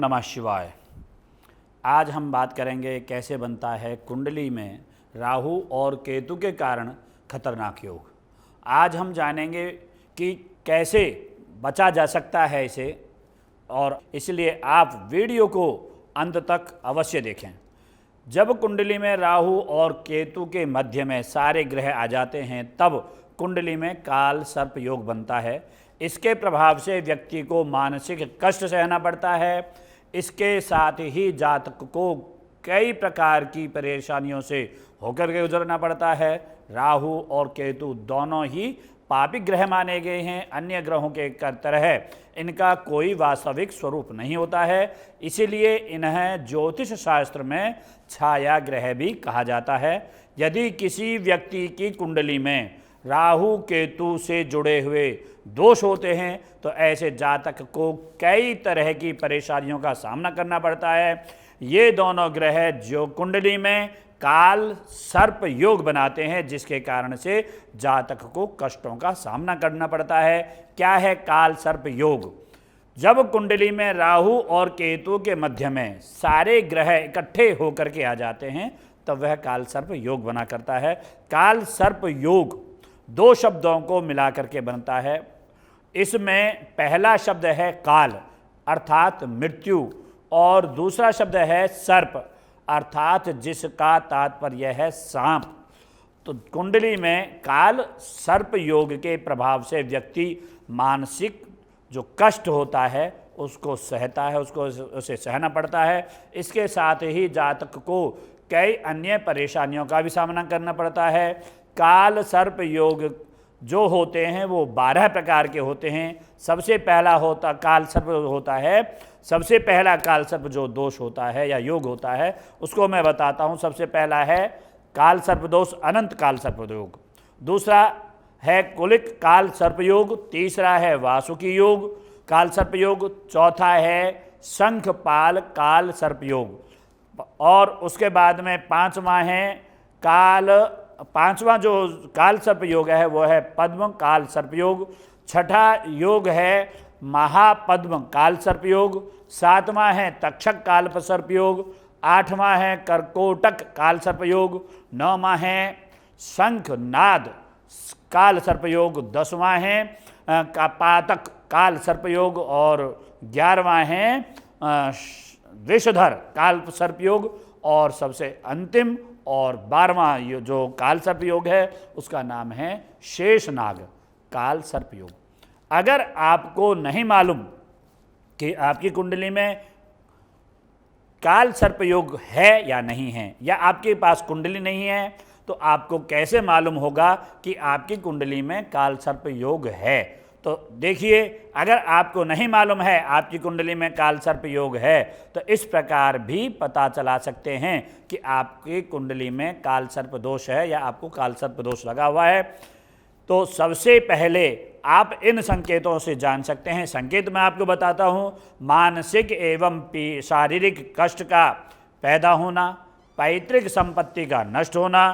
नमः शिवाय। आज हम बात करेंगे कैसे बनता है कुंडली में राहु और केतु के कारण खतरनाक योग। आज हम जानेंगे कि कैसे बचा जा सकता है इसे, और इसलिए आप वीडियो को अंत तक अवश्य देखें। जब कुंडली में राहु और केतु के मध्य में सारे ग्रह आ जाते हैं तब कुंडली में काल सर्प योग बनता है। इसके प्रभाव से व्यक्ति को मानसिक कष्ट सहना पड़ता है। इसके साथ ही जातक को कई प्रकार की परेशानियों से होकर के गुजरना पड़ता है। राहु और केतु दोनों ही पापी ग्रह माने गए हैं। अन्य ग्रहों के तरह इनका कोई वास्तविक स्वरूप नहीं होता है, इसीलिए इन्हें ज्योतिष शास्त्र में छाया ग्रह भी कहा जाता है। यदि किसी व्यक्ति की कुंडली में राहु केतु से जुड़े हुए दोष होते हैं तो ऐसे जातक को कई तरह की परेशानियों का सामना करना पड़ता है। ये दोनों ग्रह जो कुंडली में काल सर्प योग बनाते हैं, जिसके कारण से जातक को कष्टों का सामना करना पड़ता है। क्या है काल सर्प योग? जब कुंडली में राहु और केतु के मध्य में सारे ग्रह इकट्ठे होकर के आ जाते हैं तब वह काल सर्प योग बना करता है। काल सर्प योग दो शब्दों को मिलाकर के बनता है। इसमें पहला शब्द है काल अर्थात मृत्यु, और दूसरा शब्द है सर्प अर्थात जिसका तात्पर्य है सांप। तो कुंडली में काल सर्प योग के प्रभाव से व्यक्ति मानसिक जो कष्ट होता है उसको सहता है, उसे सहना पड़ता है। इसके साथ ही जातक को कई अन्य परेशानियों का भी सामना करना पड़ता है। काल सर्प योग जो होते हैं वो 12 प्रकार के होते हैं। सबसे पहला काल सर्प जो दोष होता है या योग होता है उसको मैं बताता हूँ। सबसे पहला है काल सर्प दोष अनंत काल सर्प योग, दूसरा है कुलिक काल सर्प योग, तीसरा है वासुकी योग काल सर्प योग, चौथा है शंखपाल काल सर्प योग, और उसके बाद में पांचवा जो काल सर्प योग है वो है पद्म काल सर्प योग, छठा योग है महापद्म काल सर्प योग, सातवां है तक्षक काल सर्प योग, आठवां है करकोटक काल सर्प योग, नौवां है शंख नाद काल सर्प योग, 10वां है पातक काल सर्प योग, और 11वां है विषधर काल सर्प योग, और सबसे अंतिम और 12वां जो काल सर्प योग है उसका नाम है शेषनाग काल सर्प योग। अगर आपको नहीं मालूम कि आपकी कुंडली में काल सर्प योग है या नहीं है, या आपके पास कुंडली नहीं है, तो आपको कैसे मालूम होगा कि आपकी कुंडली में काल सर्प योग है? तो देखिए, अगर आपको नहीं मालूम है आपकी कुंडली में काल सर्प योग है तो इस प्रकार भी पता चला सकते हैं कि आपकी कुंडली में काल सर्प दोष है या आपको काल सर्प दोष लगा हुआ है। तो सबसे पहले आप इन संकेतों से जान सकते हैं। संकेत मैं आपको बताता हूँ। मानसिक एवं शारीरिक कष्ट का पैदा होना, पैतृक संपत्ति का नष्ट होना,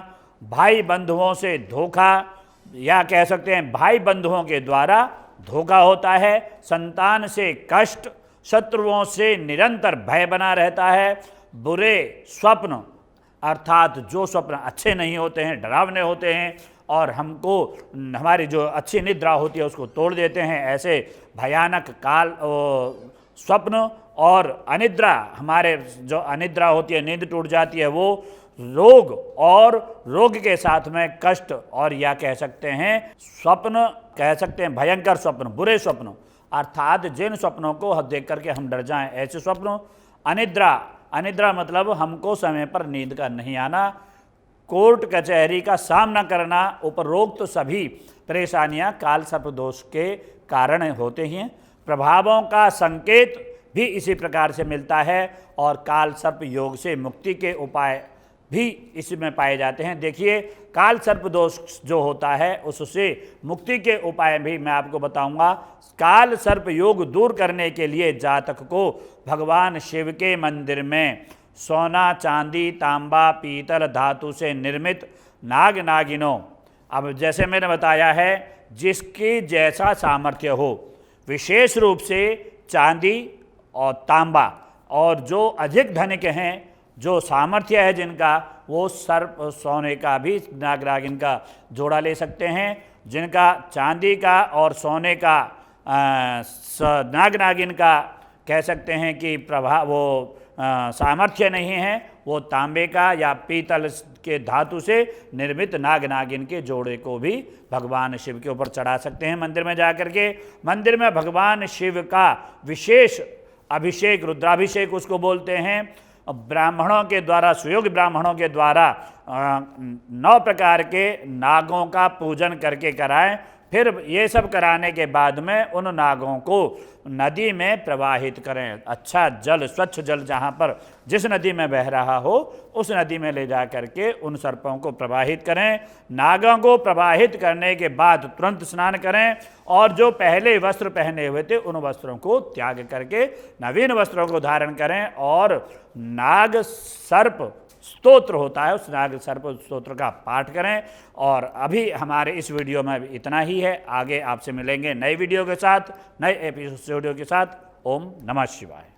भाई बंधुओं से धोखा, या कह सकते हैं भाई बंधुओं के द्वारा धोखा होता है, संतान से कष्ट, शत्रुओं से निरंतर भय बना रहता है, बुरे स्वप्न अर्थात जो स्वप्न अच्छे नहीं होते हैं, डरावने होते हैं और हमको हमारी जो अच्छी निद्रा होती है उसको तोड़ देते हैं, ऐसे भयानक स्वप्न, और अनिद्रा, हमारे जो अनिद्रा होती है, नींद टूट जाती है, वो रोग, और रोग के साथ में कष्ट, और या कह सकते हैं स्वप्न, कह सकते हैं भयंकर स्वप्न, बुरे स्वप्न अर्थात जिन स्वप्नों को देख करके हम डर जाएं ऐसे स्वप्न। अनिद्रा मतलब हमको समय पर नींद का नहीं आना, कोर्ट कचहरी का सामना करना, उपरोक्त सभी परेशानियां काल सर्प दोष के कारण होते हैं। प्रभावों का संकेत भी इसी प्रकार से मिलता है, और काल सर्प योग से मुक्ति के उपाय भी इसमें पाए जाते हैं। देखिए, काल सर्प दोष जो होता है उससे मुक्ति के उपाय भी मैं आपको बताऊंगा। काल सर्प योग दूर करने के लिए जातक को भगवान शिव के मंदिर में सोना, चांदी, तांबा, पीतल धातु से निर्मित नाग नागिनों, अब जैसे मैंने बताया है जिसकी जैसा सामर्थ्य हो, विशेष रूप से चांदी और तांबा और जो अधिक धनिक हैं, जो सामर्थ्य है जिनका, वो सर्प सोने का भी नागनागिन का जोड़ा ले सकते हैं। जिनका चांदी का और सोने का नागनागिन का कह सकते हैं कि प्रभाव, वो सामर्थ्य नहीं है, वो तांबे का या पीतल के धातु से निर्मित नागनागिन के जोड़े को भी भगवान शिव के ऊपर चढ़ा सकते हैं मंदिर में जाकर के। मंदिर में भगवान शिव का विशेष अभिषेक, रुद्राभिषेक उसको बोलते हैं, ब्राह्मणों के द्वारा, सुयोग्य ब्राह्मणों के द्वारा 9 प्रकार के नागों का पूजन करके कराएं। फिर ये सब कराने के बाद में उन नागों को नदी में प्रवाहित करें। अच्छा जल, स्वच्छ जल जहाँ पर जिस नदी में बह रहा हो उस नदी में ले जा करके उन सर्पों को प्रवाहित करें। नागों को प्रवाहित करने के बाद तुरंत स्नान करें और जो पहले वस्त्र पहने हुए थे उन वस्त्रों को त्याग करके नवीन वस्त्रों को धारण करें और नाग सर्प स्तोत्र होता है, उस नाग सर्प स्तोत्र का पाठ करें। और अभी हमारे इस वीडियो में इतना ही है। आगे आपसे मिलेंगे नए वीडियो के साथ, नए एपिसोड के साथ। ओम नमः शिवाय।